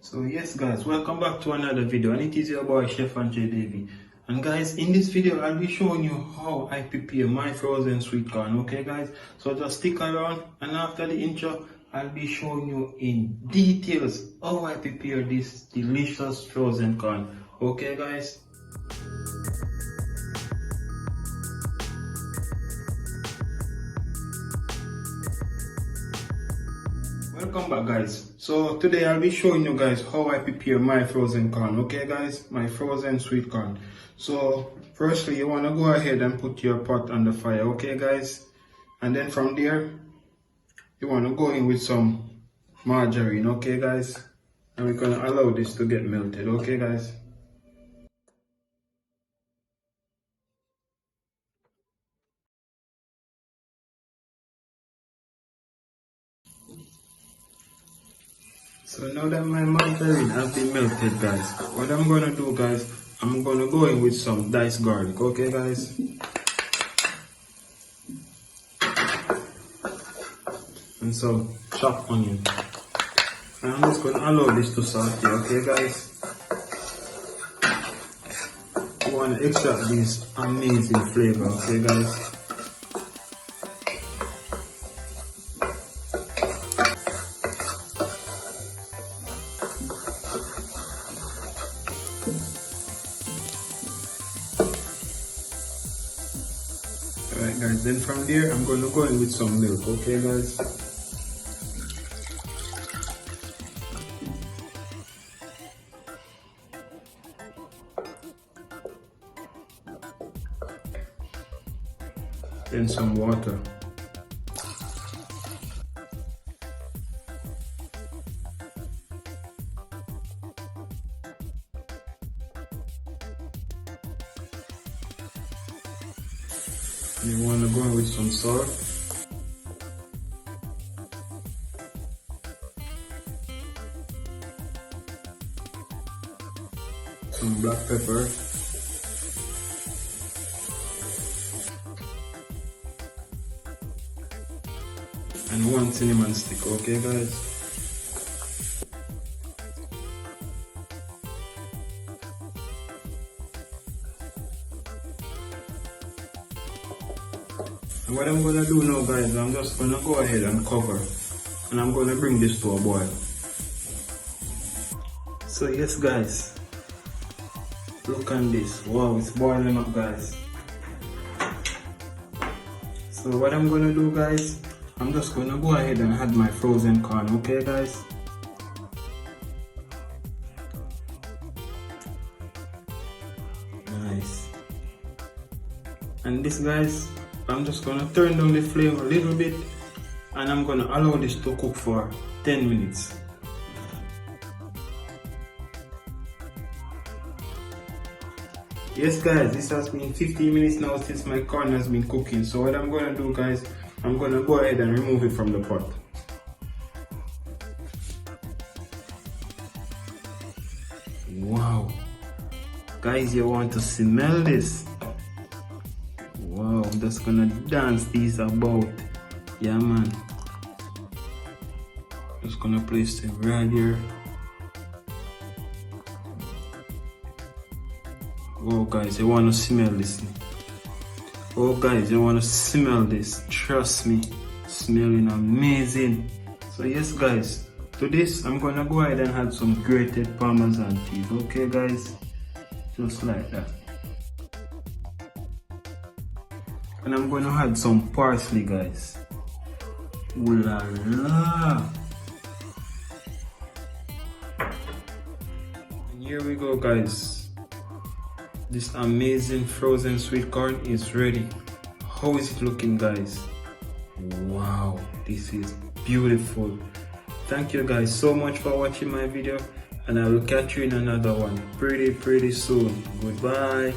So yes guys, welcome back to another video, and it is your boy Chef André Davy. And guys, in this video I'll be showing you how I prepare my frozen sweet corn. Okay guys, so just stick around, and after the intro I'll be showing you in details how I prepare this delicious frozen corn. Okay guys. Welcome back guys. So today I'll be showing you guys how I prepare my frozen corn. Okay guys, my frozen sweet corn. So firstly you want to go ahead and put your pot on the fire. Okay guys, and then from there you want to go in with some margarine. Okay guys, and we're going to allow this to get melted. Okay guys. So now that my margarine has been melted guys, what I'm going to do guys, I'm going to go in with some diced garlic. Okay guys. And some chopped onion. And I'm just going to allow this to saute. Okay guys. You want to extract this amazing flavor. Okay guys. Alright guys, then from there I'm going to go in with some milk. Okay guys. Then some water. You want to go in with some salt. Some black pepper. And 1 cinnamon stick. Okay guys. And what I'm going to do now guys, I'm just going to go ahead and cover, and I'm going to bring this to a boil. So yes guys, look at this. Wow, it's boiling up guys. So what I'm going to do guys, I'm just going to go ahead and add my frozen corn. Okay guys. Nice. And this guys, I'm just going to turn down the flame a little bit, and I'm going to allow this to cook for 10 minutes. Yes guys, this has been 15 minutes now since my corn has been cooking. So what I'm going to do guys, I'm going to go ahead and remove it from the pot. Wow. Guys, you want to smell this? Wow, I'm just gonna dance these about. Yeah man. Just gonna place them right here. Oh guys, you wanna smell this? Oh guys, you wanna smell this? Trust me, smelling amazing. So yes guys, to this I'm gonna go ahead and add some grated Parmesan cheese. Okay guys, just like that. And I'm going to add some parsley guys. Ooh la la. And here we go guys. This amazing frozen sweet corn is ready. How is it looking guys? Wow, this is beautiful. Thank you guys so much for watching my video, and I will catch you in another one pretty soon. Goodbye.